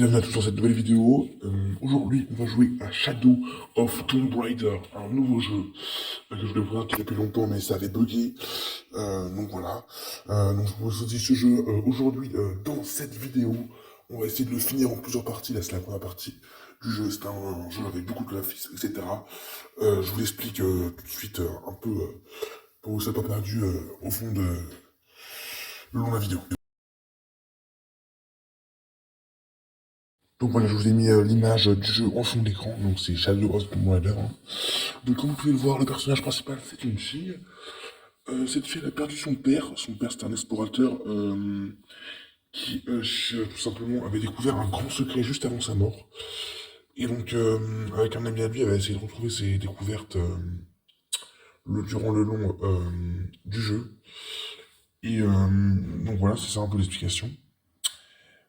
Bienvenue à tous dans cette nouvelle vidéo. Aujourd'hui, on va jouer à Shadow of Tomb Raider, un nouveau jeu que je voulais vous présenter depuis longtemps, mais ça avait bugué. Donc voilà. Donc je vous propose ce jeu aujourd'hui dans cette vidéo. On va essayer de le finir en plusieurs parties. Là, c'est la première partie du jeu. C'est un jeu avec beaucoup de graphismes, etc. Je vous l'explique tout de suite un peu pour que vous ne soyez pas perdu au fond de le long de la vidéo. Donc voilà, je vous ai mis l'image du jeu en fond d'écran, donc c'est Shadow of Tomb Raider. Donc comme vous pouvez le voir, le personnage principal c'est une fille. Cette fille elle a perdu son père c'est un explorateur qui tout simplement avait découvert un grand secret juste avant sa mort. Et donc avec un ami à lui, elle va essayer de retrouver ses découvertes durant le long du jeu. Et donc voilà, c'est ça un peu l'explication.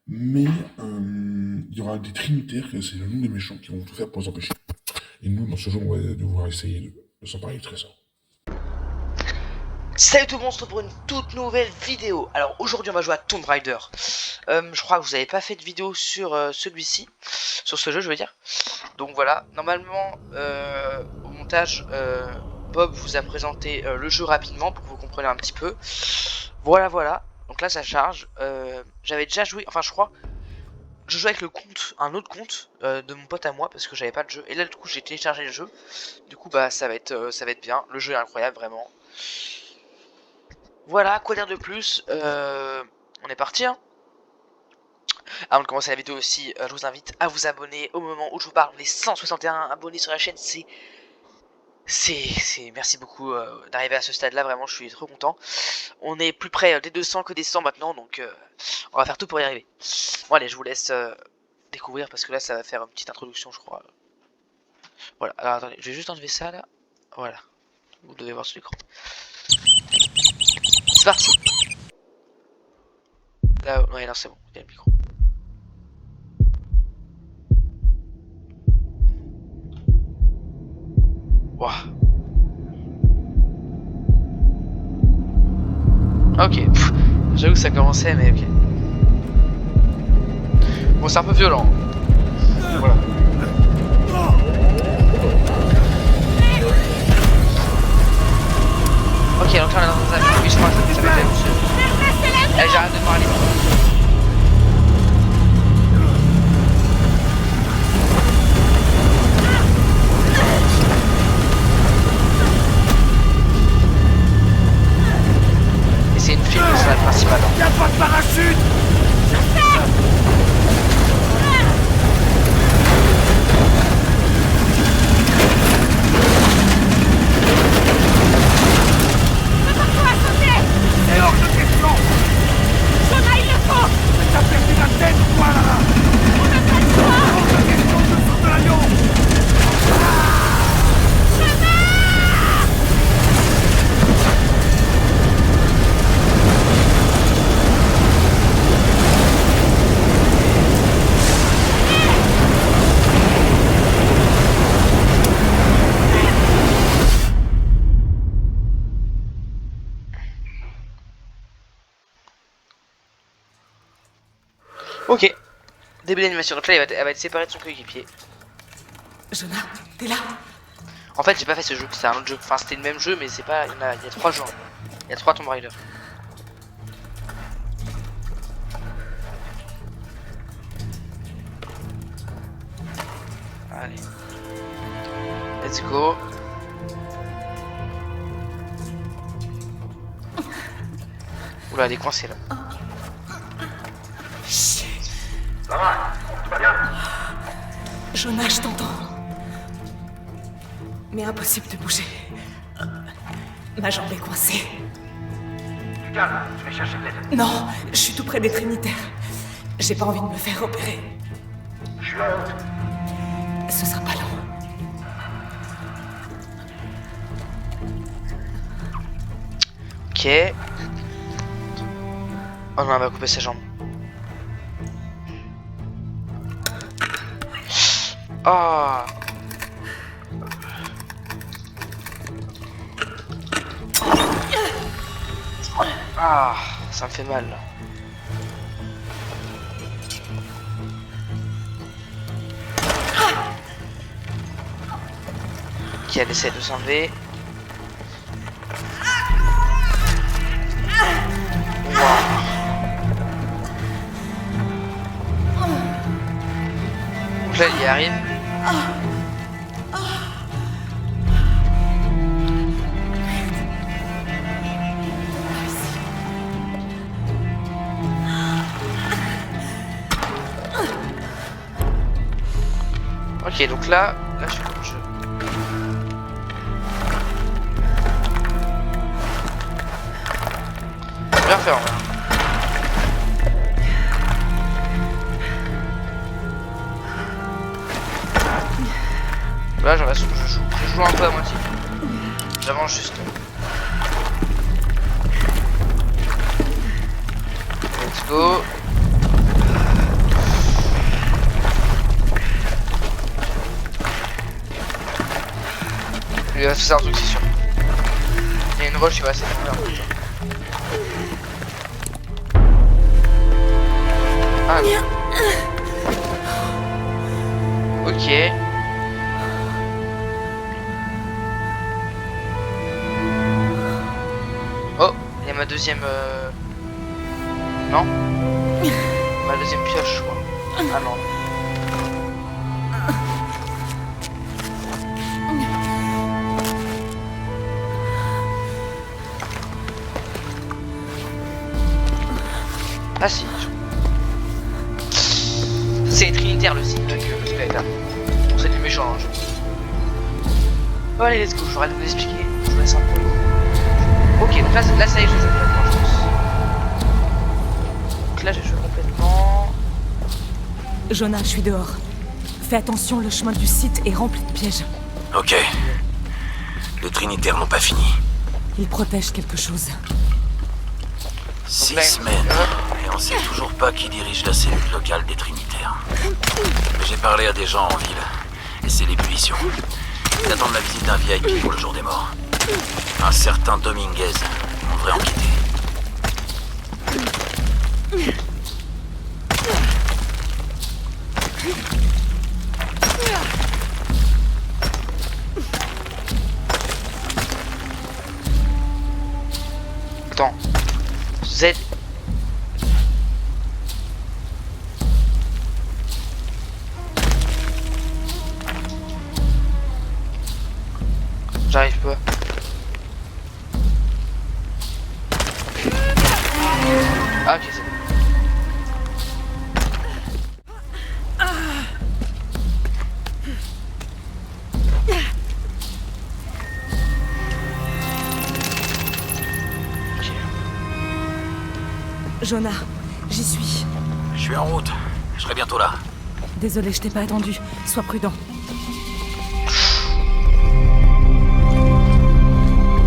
Mais il y aura des Trinitaires, que c'est le nom des méchants, qui vont tout faire pour les empêcher. Et nous, dans ce jeu, on va devoir essayer de s'emparer du trésor. Salut tout le monde, on se retrouve pour une toute nouvelle vidéo. Alors aujourd'hui on va jouer à Tomb Raider. Je crois que vous n'avez pas fait de vidéo sur celui-ci, sur ce jeu je veux dire. Donc voilà, normalement au montage Bob vous a présenté le jeu rapidement pour que vous compreniez un petit peu. Voilà, donc là ça charge. J'avais déjà joué, enfin je crois, je jouais avec le compte, un autre compte de mon pote à moi parce que j'avais pas de jeu. Et là du coup j'ai téléchargé le jeu. Du coup bah ça va être bien, le jeu est incroyable vraiment. Voilà, quoi dire de plus, on est parti hein. Avant de commencer la vidéo aussi, je vous invite à vous abonner au moment où je vous parle. Les 161 abonnés sur la chaîne, merci beaucoup d'arriver à ce stade là, vraiment je suis trop content. On est plus près des 200 que des 100 maintenant, donc on va faire tout pour y arriver. Bon allez, je vous laisse découvrir parce que là ça va faire une petite introduction je crois. Voilà, alors attendez, je vais juste enlever ça là, voilà, vous devez voir sur l'écran. C'est parti. Là, ouais non c'est bon, il y a le micro. Wow. Ok, j'avoue que ça commençait, mais ok. Bon, c'est un peu violent. Voilà. Ok, donc là on est dans un avion. Oui, je crois que ça va être monsieur. Allez, j'arrête de parler. Et c'est une fille le personnage principal. Y'a pas de parachute! C'est hors de question! Jonah, il le faut! Mais t'as perdu la tête ou quoi là? On n'a pas le choix! Hors de question de saute de l'avion! Ok. Début d'animation. Donc là, elle va être séparée de son coéquipier. Jonah, t'es là? En fait, j'ai pas fait ce jeu. C'est un autre jeu. Enfin, c'était le même jeu, mais c'est pas. Il y a 3 jeux. Il y a 3 Tomb Raider. Allez. Let's go. Oula, elle est coincée là. Chut. Ça va? Tu vas bien? Jonah, je t'entends. Mais impossible de bouger. Ma jambe est coincée. Tu calmes, je vais chercher de l'aide. Non, je suis tout près des Trinitaires. J'ai pas envie de me faire opérer. Je suis en route. Ce sera pas long. Ok. Oh non, elle va couper sa jambe. Oh. Ah, ça me fait mal là. Ok, elle essaie de s'enlever. Donc là, il y arrive. Ok, donc là je fais le jeu. Bien fait en vrai. Là, je joue un peu à moitié. J'avance juste. Let's go. Il va se faire un truc, c'est sûr. Il y a une roche, il va essayer de faire un truc. Ah oui. Ok. Oh, il y a ma deuxième... Non. Ma deuxième pioche, je crois. Ah non. Ah si. C'est Trinitaire le signe que le squelette. Bon, c'est du méchant. Hein, bon, allez, let's go. J'aurais de vous expliquer. Je vous laisse un peu. Ok, donc là ça y est, je les ai complètement, je pense. Donc là, j'ai joué complètement. Jonah, je suis dehors. Fais attention, le chemin du site est rempli de pièges. Ok. Les Trinitaires n'ont pas fini. Ils protègent quelque chose. 6 semaines. Et on sait toujours pas qui dirige la cellule locale des Trinitaires. Mais j'ai parlé à des gens en ville. Et c'est l'ébullition. Ils attendent la visite d'un VIP pour le jour des morts. Un certain Dominguez. On devrait enquêter. Attends. Z. J'arrive pas. Ah ok, c'est bon. Ok. Jonah, j'y suis. Je suis en route. Je serai bientôt là. Désolé, je t'ai pas attendu. Sois prudent.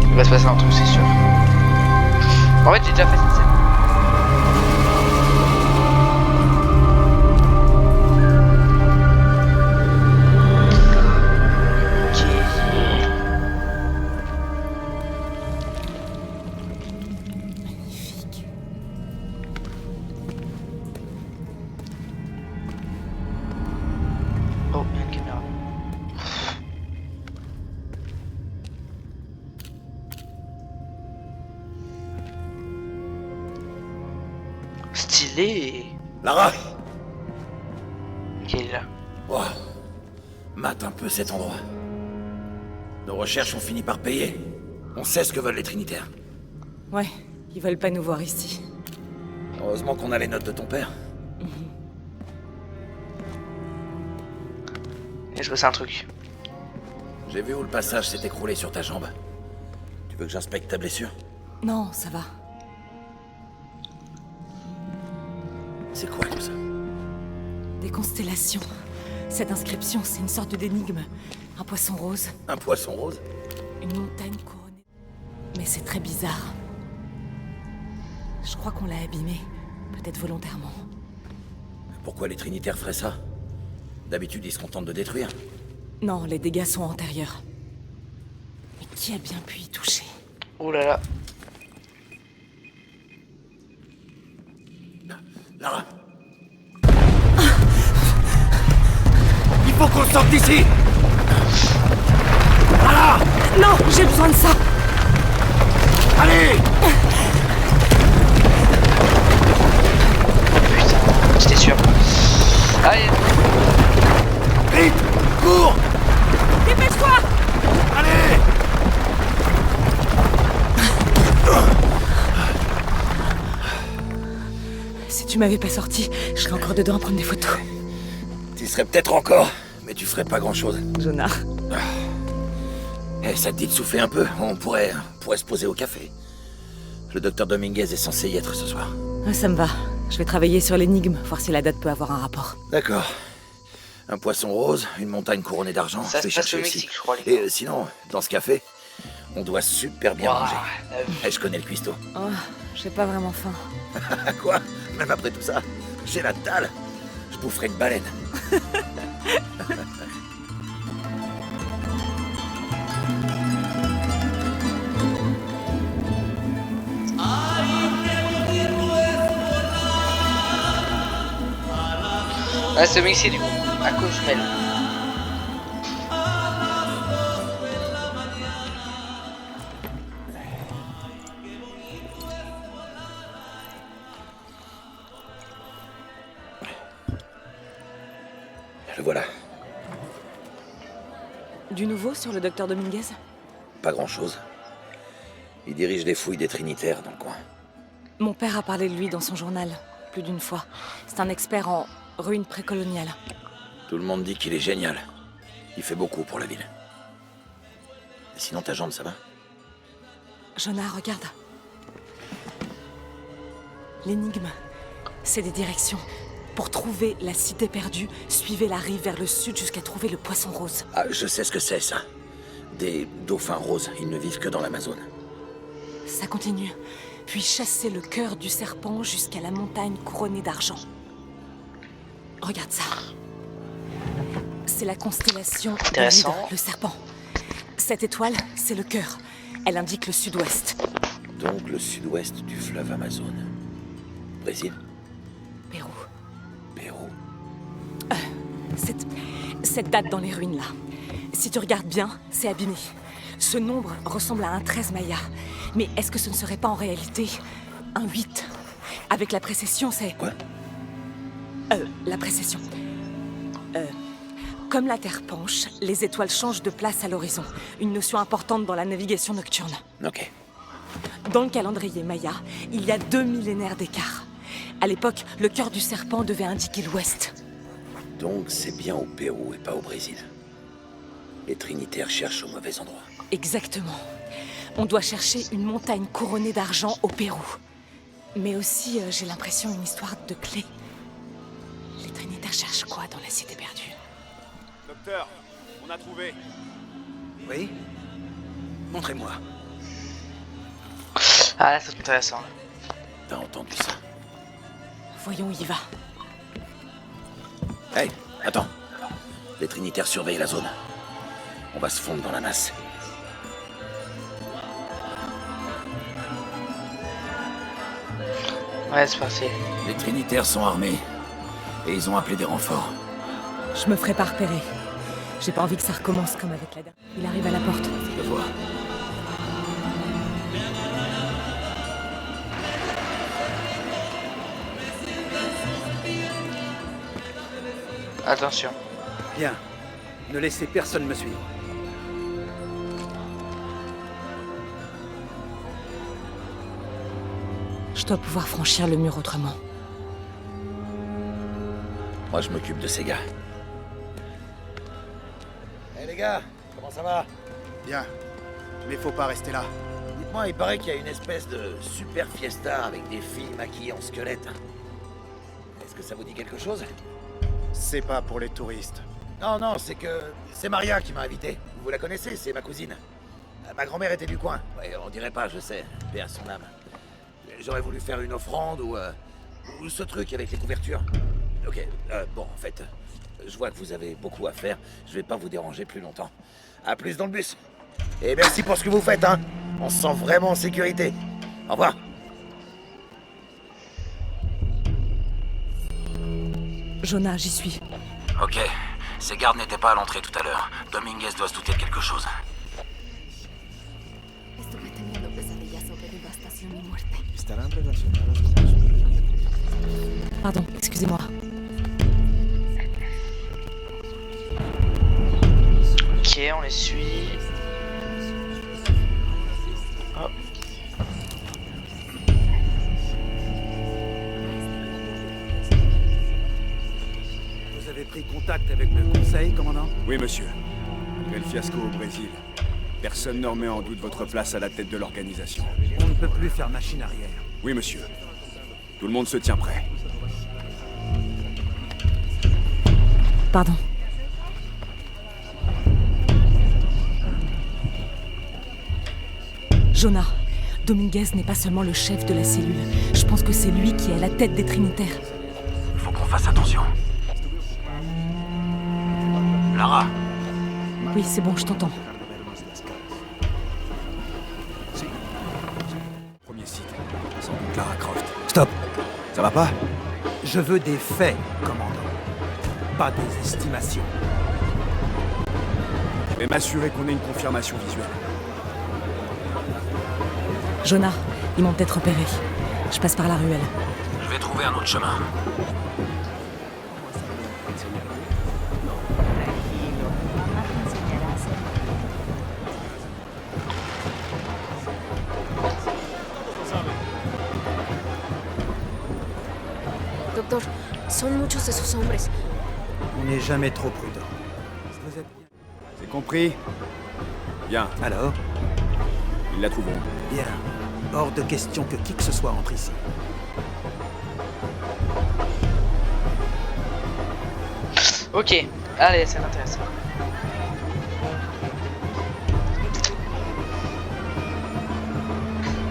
Il va se passer un truc, c'est sûr. En fait, j'ai déjà fait cette scène. Magnifique. Oh, il y a une caméra. Stylé. Lara! Ok, il est là. Oh. Mate un peu cet endroit. Nos recherches ont fini par payer. On sait ce que veulent les Trinitaires. Ouais, ils veulent pas nous voir ici. Heureusement qu'on a les notes de ton père. Il va se passer un truc. J'ai vu où le passage s'est écroulé sur ta jambe. Tu veux que j'inspecte ta blessure? Non, ça va. C'est quoi tout ça? Des constellations. Cette inscription, c'est une sorte d'énigme. Un poisson rose, Un poisson rose? une montagne couronnée. Mais c'est très bizarre. Je crois qu'on l'a abîmé. Peut-être volontairement. Pourquoi les Trinitaires feraient ça? D'habitude, ils se contentent de détruire. Non, les dégâts sont antérieurs. Mais qui a bien pu y toucher? Oh là là. Lara! Il faut qu'on sorte d'ici! Non, j'ai besoin de ça. Allez! Putain, j'étais sûr. Allez, Vite! Cours! Dépêche-toi. Allez! Si tu m'avais pas sorti, je serais encore dedans à prendre des photos. Tu serais peut-être encore, mais tu ferais pas grand-chose. Jonah. Eh, ça te dit de souffler un peu? On pourrait se poser au café. Le docteur Dominguez est censé y être ce soir. Ça me va. Je vais travailler sur l'énigme, voir si la date peut avoir un rapport. D'accord. Un poisson rose, une montagne couronnée d'argent. ça je se vais passe au chercher Mexique, aussi. je crois, les gars. Et sinon, dans ce café, on doit super bien Ouah, manger. la vie. Eh, je connais le cuistot. Oh, j'ai pas vraiment faim. Quoi? Même après tout ça, j'ai la dalle. Je boufferai une baleine. Ah, c'est au Mexique du coup, à Cozumel. Le voilà. Du nouveau sur le docteur Dominguez? Pas grand-chose. Il dirige les fouilles des Trinitaires dans le coin. Mon père a parlé de lui dans son journal, plus d'une fois. C'est un expert en ruines précoloniales. Tout le monde dit qu'il est génial. Il fait beaucoup pour la ville. Et sinon, ta jambe, ça va? Jonah, regarde. L'énigme, c'est des directions. Pour trouver la cité perdue, suivez la rive vers le sud jusqu'à trouver le poisson rose. Ah, je sais ce que c'est, ça. Des dauphins roses. Ils ne vivent que dans l'Amazone. Ça continue. Puis chassez le cœur du serpent jusqu'à la montagne couronnée d'argent. Regarde ça. C'est la constellation Intéressant. d'Ovide, le serpent. Cette étoile, c'est le cœur. Elle indique le sud-ouest. Donc le sud-ouest du fleuve Amazone. Brésil, Pérou. Pérou. Cette date dans les ruines, là. Si tu regardes bien, c'est abîmé. Ce nombre ressemble à un 13 maya. Mais est-ce que ce ne serait pas en réalité un 8? Avec la précession, c'est... Quoi? La précession. Comme la Terre penche, les étoiles changent de place à l'horizon. Une notion importante dans la navigation nocturne. Ok. Dans le calendrier maya, il y a 2 millénaires d'écart. À l'époque, le cœur du serpent devait indiquer l'ouest. Donc c'est bien au Pérou et pas au Brésil. Les Trinitaires cherchent au mauvais endroit. Exactement. On doit chercher une montagne couronnée d'argent au Pérou. Mais aussi, j'ai l'impression, une histoire de clé. Les Trinitaires cherchent quoi dans la cité perdue? Docteur, on a trouvé. Oui? Montrez-moi. Ah là, c'est intéressant. T'as entendu ça? Voyons où il va. Hey, attends. Les Trinitaires surveillent la zone. On va se fondre dans la masse. Ouais, c'est parti. Les Trinitaires sont armés. Et ils ont appelé des renforts. Je me ferai pas repérer. J'ai pas envie que ça recommence comme avec la dernière. Il arrive à la porte. Je le vois. Attention. Bien. Ne laissez personne me suivre. Je dois pouvoir franchir le mur autrement. Moi, je m'occupe de ces gars. Hey les gars, comment ça va? Bien. Mais faut pas rester là. Dites-moi, il paraît qu'il y a une espèce de super fiesta avec des filles maquillées en squelette. Est-ce que ça vous dit quelque chose? C'est pas pour les touristes. Non, non, c'est que... C'est Maria qui m'a invité. Vous la connaissez, c'est ma cousine. Ma grand-mère était du coin. Ouais, on dirait pas, je sais. Paix à son âme. J'aurais voulu faire une offrande ou ce truc avec les couvertures. Ok, bon, en fait, je vois que vous avez beaucoup à faire. Je vais pas vous déranger plus longtemps. À plus dans le bus. Et merci pour ce que vous faites, hein. On se sent vraiment en sécurité. Au revoir. Jonah, j'y suis. Ok. Ces gardes n'étaient pas à l'entrée tout à l'heure. Dominguez doit se douter de quelque chose. Pardon, excusez-moi. Ok, on les suit. Hop. Vous avez pris contact avec le conseil, commandant? Oui, monsieur. Malgré le fiasco au Brésil, personne ne remet en doute votre place à la tête de l'organisation. On ne peut plus faire machine arrière. Oui, monsieur. Tout le monde se tient prêt. Pardon. Jonah, Dominguez n'est pas seulement le chef de la cellule. Je pense que c'est lui qui est à la tête des Trinitaires. Faut qu'on fasse attention. Lara, Oui, c'est bon, je t'entends. Premier site. Sans doute Lara Croft. Stop. Ça va pas? Je veux des faits, commandant. Pas des estimations. Je vais m'assurer qu'on ait une confirmation visuelle. Jonah, ils m'ont peut-être repéré. Je passe par la ruelle. je vais trouver un autre chemin. Doctor, son muchos de sus hombres. On n'est jamais trop prudent. Vous êtes bien. C'est compris? Bien, Alors? ils la trouveront. Bien. Hors de question que qui que ce soit entre ici. Ok, allez, ça m'intéresse.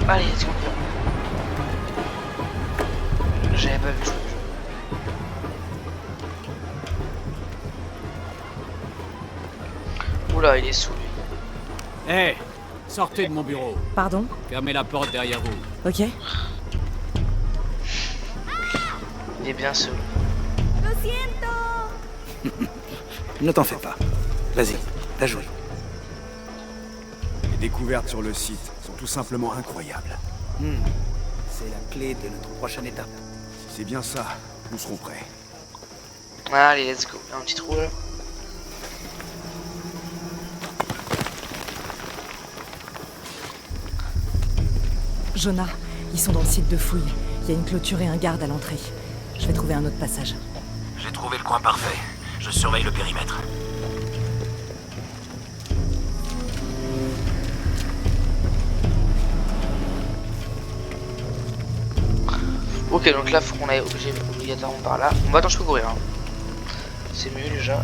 Allez, let's go. J'avais pas vu le jeu. Oula, il est sous lui. Hé, sortez de mon bureau. Pardon? Fermez la porte derrière vous. Ok. Il est bien sous. Ne t'en fais pas. Vas-y, t'as joué. Les découvertes sur le site sont tout simplement incroyables. C'est la clé de notre prochaine étape. Si c'est bien ça, nous serons prêts. Allez, let's go. Un petit trou là. Jonah, ils sont dans le site de fouille. Il y a une clôture et un garde à l'entrée. Je vais trouver un autre passage. J'ai trouvé le coin parfait. Je surveille le périmètre. Ok, donc là, faut qu'on aille obligatoirement par là. Bon, bah attends, je peux courir. Hein. C'est mieux déjà.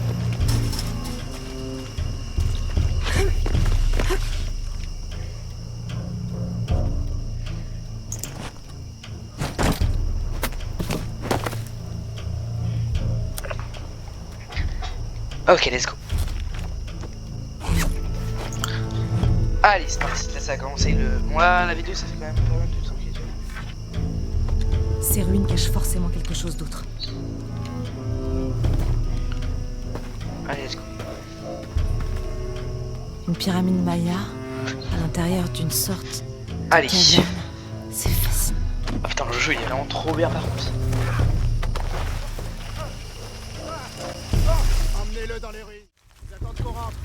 Ok, let's go. Allez, c'est parti. Là, ça a commencé le. Bon, là, la vidéo, ça fait quand même pas mal de temps qu'il est déjà. Ces ruines cachent forcément quelque chose d'autre. Allez, let's go. Une pyramide maya à l'intérieur d'une sorte de Allez. caverne. C'est fascinant. Ah putain, le jeu il est vraiment trop bien par contre. Emmenez-le dans les rues. Ils attendent qu'on rentre.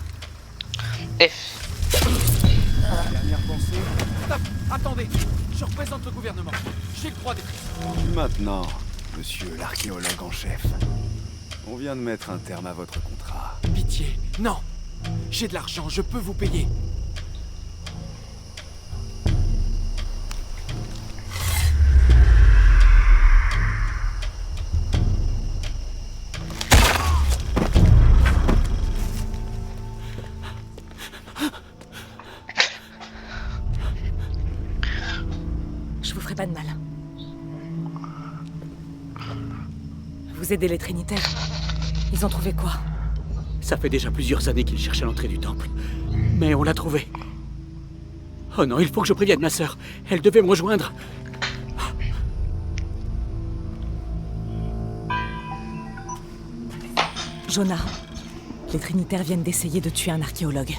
F. Dernière pensée. Stop. Attendez. Je représente le gouvernement. J'ai le droit d'être ici. Maintenant, monsieur l'archéologue en chef, on vient de mettre un terme à votre contrat. Pitié. Non. J'ai de l'argent. Je peux vous payer. Je vous ferai pas de mal. Vous aidez les Trinitaires. Ils ont trouvé quoi? Ça fait déjà plusieurs années qu'il cherche à l'entrée du temple. Mais on l'a trouvé. Oh non, il faut que je prévienne ma sœur. Elle devait me rejoindre. Jonah, les Trinitaires viennent d'essayer de tuer un archéologue.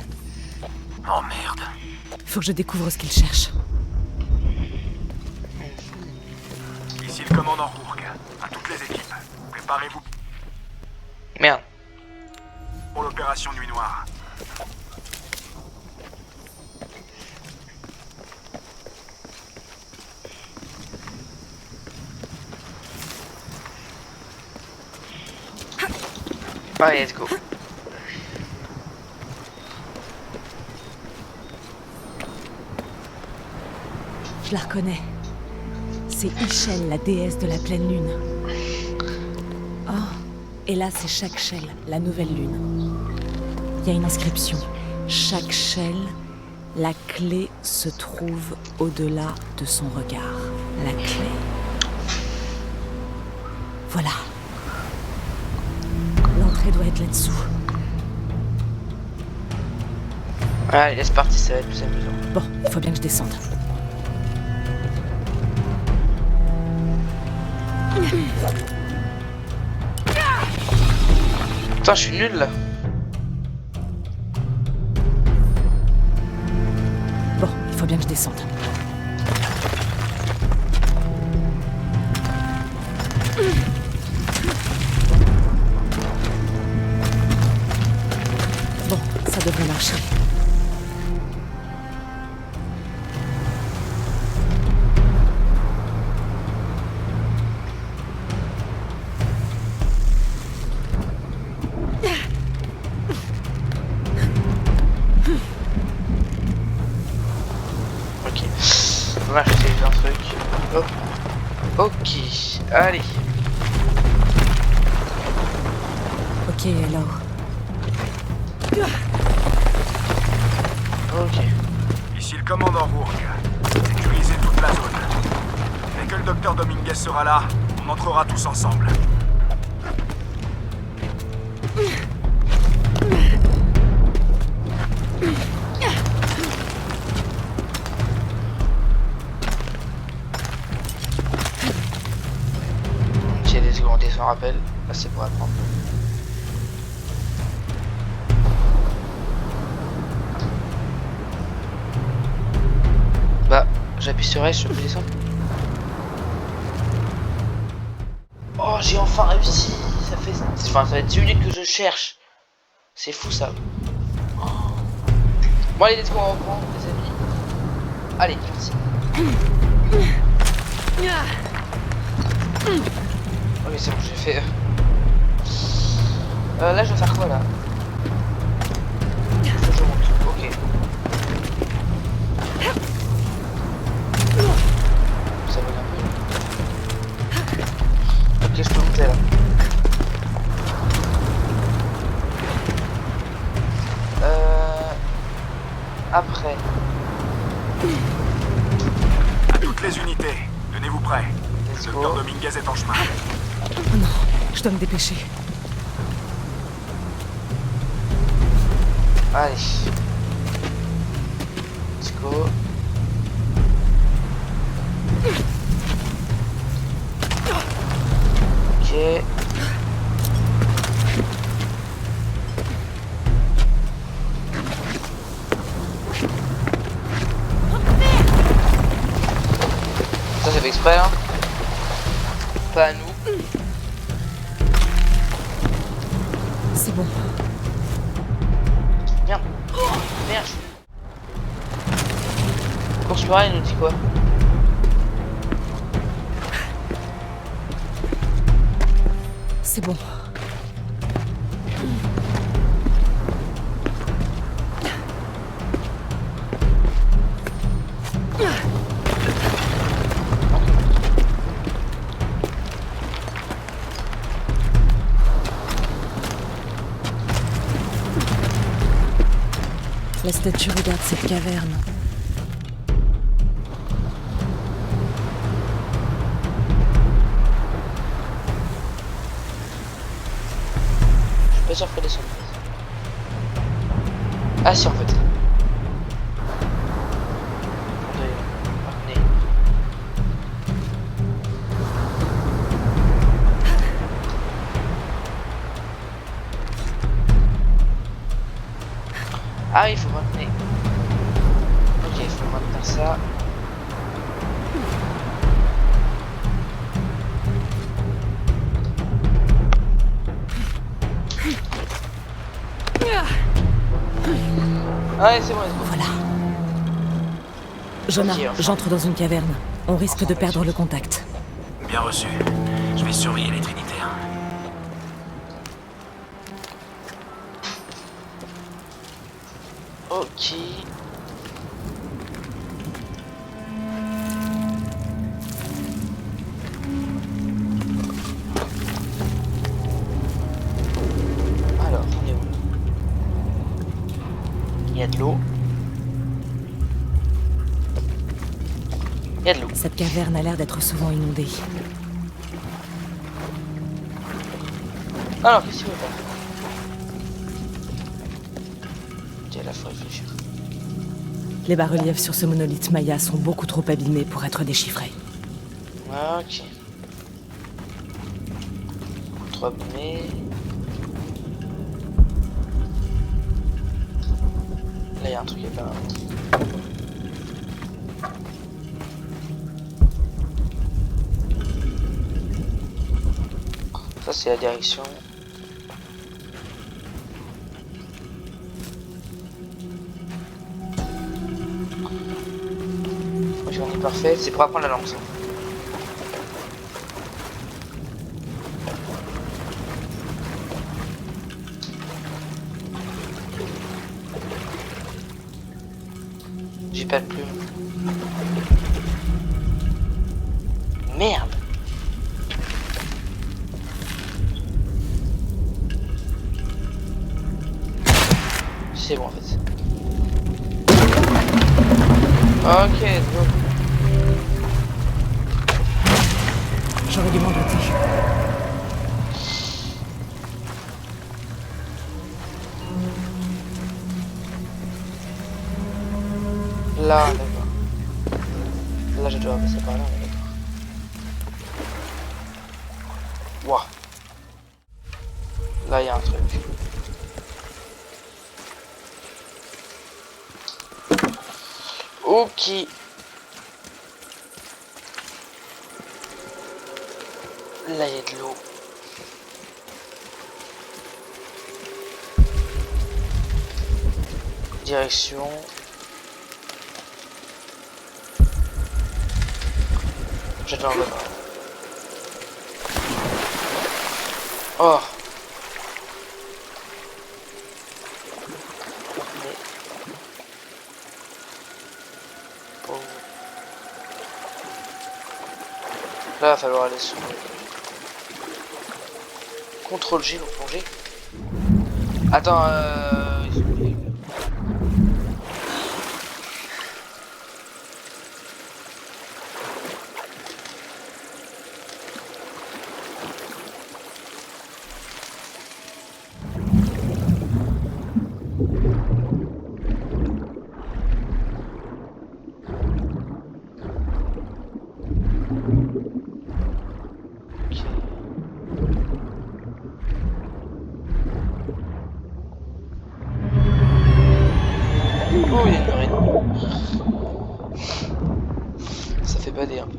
Oh merde. Faut que je découvre ce qu'ils cherchent. commandant Rourke. À toutes les équipes, préparez-vous Merde. pour l'opération Nuit Noire. Allez, let's go. Je la reconnais. C'est Ishel, la déesse de la pleine lune. Oh, et là c'est chaque Shell, la nouvelle lune. Il y a une inscription. Chaque Shell, la clé se trouve au-delà de son regard. La clé. Voilà. L'entrée doit être là-dessous. Allez, laisse partir, ça va être plus amusant. Bon, il faut bien que je descende. Putain, je suis nul là. Bon, il faut bien que je descende. Bon, ça devrait marcher. Ok. On va acheter un truc. Oh. Ok. Allez. Ok, alors. Ok. Ici le commandant Rourke. Sécurisez toute la zone. Dès que le docteur Dominguez sera là, on entrera tous ensemble. Ok, des secondes, on rappelle. Là, c'est pour apprendre. Bah, j'appuie sur S, je peux descendre. Oh, j'ai enfin réussi. Ça fait 10 minutes que je cherche. C'est fou ça. Oh. Bon, allez, let's go, on reprend, les amis. Allez, merci. Ok, c'est bon, j'ai fait. Là, je vais faire quoi là? Faut que je monte. Ok. Ça va un peu. Ok, je peux monter là. Après. À toutes les unités, tenez-vous prêts. Let's Le go. docteur Dominguez est en chemin. Oh non, je dois me dépêcher. Allez. Let's go. Ok. Ça c'est fait exprès hein. Pas à nous. C'est bon. Merde. Merde. Course murale, il nous dit quoi? C'est bon. La statue regarde cette caverne. Je suis pas sûr qu'il descende. Ah si en fait. Attendez. Ah il faut maintenir. Ok, il faut maintenir ça. Ah ouais, c'est bon, c'est bon. Voilà. Jonah, Ok, enfin. j'entre dans une caverne. On risque de perdre le contact. Bien reçu. Je vais surveiller les Trinitaires. Ok. Alors, on est où? Il y a de l'eau. Il y a de l'eau. Cette caverne a l'air d'être souvent inondée. Alors, qu'est-ce qu'il veut faire? Tiens, là, faut réfléchir. Les bas-reliefs sur ce monolithe maya sont beaucoup trop abîmés pour être déchiffrés. Ok. Trop abîmé. Là, il y a un truc qui est pas. Ça, c'est la direction. On est parfait, c'est pour apprendre la langue ça. J'ai pas de plume. Merde. C'est bon en fait. Ok, go. J'aurais dû m'en douter. Là, d'accord. Là, je dois passer par là, mais d'accord. Wouah. Là, il y a un truc. Ok. Là, il y a de l'eau. Direction. Je dois en voir. Oh. Là, il va falloir aller sur CTRL G pour plonger. Attends, oh, il y a une arène. Ça fait bader un peu.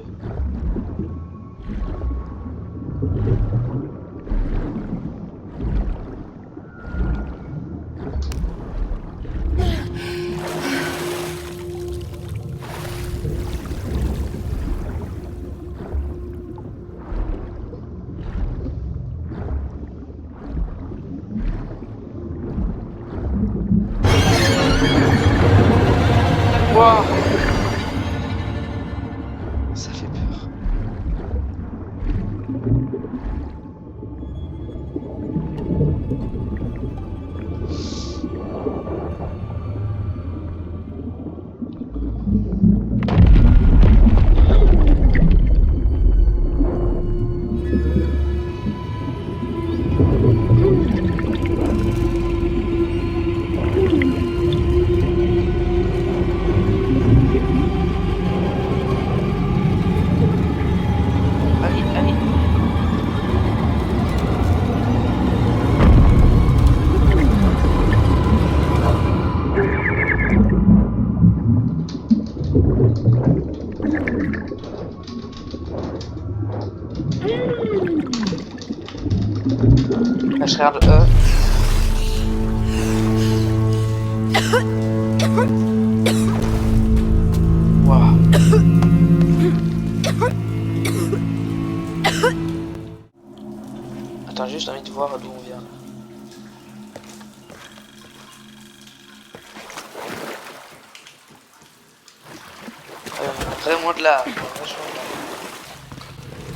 Wow. Ça fait peur. Allez, allez. Là, je regarde j'ai juste envie de voir d'où on vient. Vraiment de là.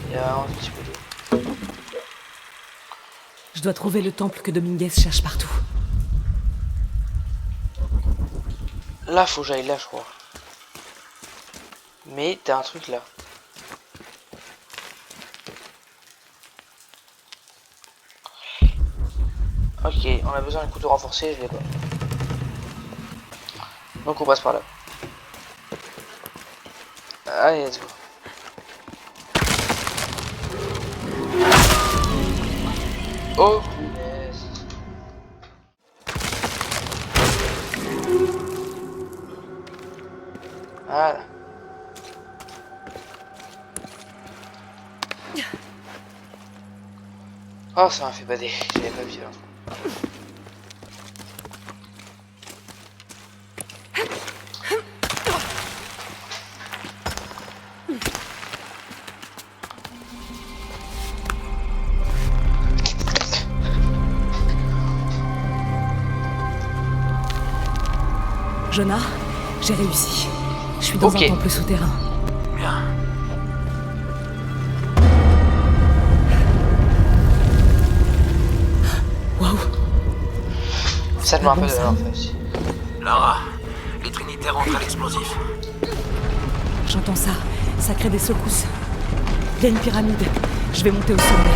Il y a un petit peu d'eau. Je dois trouver le temple que Dominguez cherche partout. Là, faut que j'aille là, je crois. Mais t'as un truc là. Ok, on a besoin d'un couteau renforcé, je l'ai pas. Donc on passe par là. Allez, let's go. Oh punaise. Voilà. Oh, ça m'a fait bader, j'avais pas vu. Jonah, j'ai réussi. Je suis dans Ok. un temple souterrain. Bien. Waouh! Ça me pas rappelle bon, de ça. l'avoir fait aussi. Lara, les Trinitaires entrent à l'explosif. J'entends ça. Ça crée des secousses. Il y a une pyramide. Je vais monter au sommet.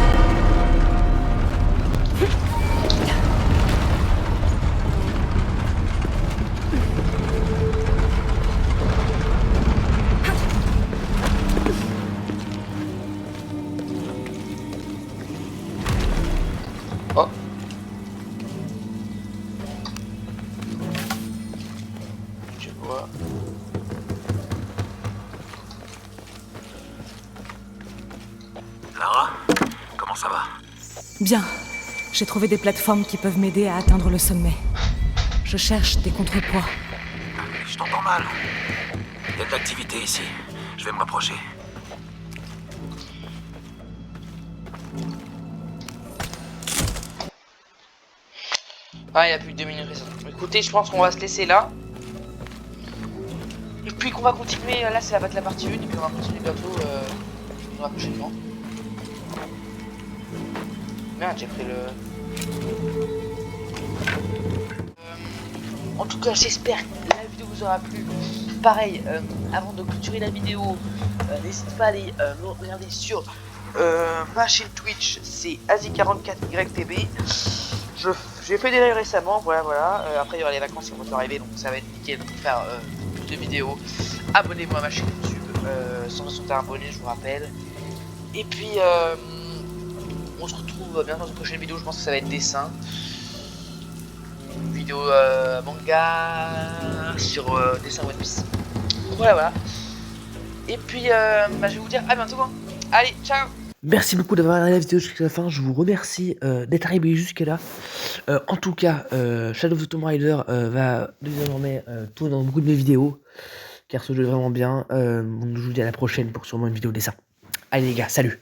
Oh. Tu vois. Lara, comment ça va? Bien. J'ai trouvé des plateformes qui peuvent m'aider à atteindre le sommet. Je cherche des contrepoids. Je t'entends mal. Il y a de l'activité ici. Je vais me rapprocher. Ah, il y a plus que 2 minutes récentes. Écoutez, je pense qu'on va se laisser là. Et puis qu'on va continuer. Là, c'est la partie 1. Et puis on va continuer bientôt prochainement. Merde, j'ai pris le. En tout cas, j'espère que la vidéo vous aura plu. Pareil, avant de clôturer la vidéo, n'hésitez pas à aller me regarder sur ma chaîne Twitch, c'est Asie44YTB. J'ai fait des lives récemment, voilà. Après, il y aura les vacances qui vont arriver, donc ça va être nickel pour faire plus de vidéos. Abonnez-moi à ma chaîne YouTube, 161 abonnés, je vous rappelle. Et puis, on se retrouve bientôt dans une prochaine vidéo. Je pense que ça va être dessin. Une vidéo manga sur dessin One Piece. Voilà. Et puis, je vais vous dire à bientôt. Hein. Allez, ciao. Merci beaucoup d'avoir regardé la vidéo jusqu'à la fin, je vous remercie d'être arrivé jusqu'à là. En tout cas, Shadow of the Tomb Raider va désormais tourner dans beaucoup de mes vidéos, car ce jeu est vraiment bien. Je vous dis à la prochaine pour sûrement une vidéo dessin. Allez les gars, salut!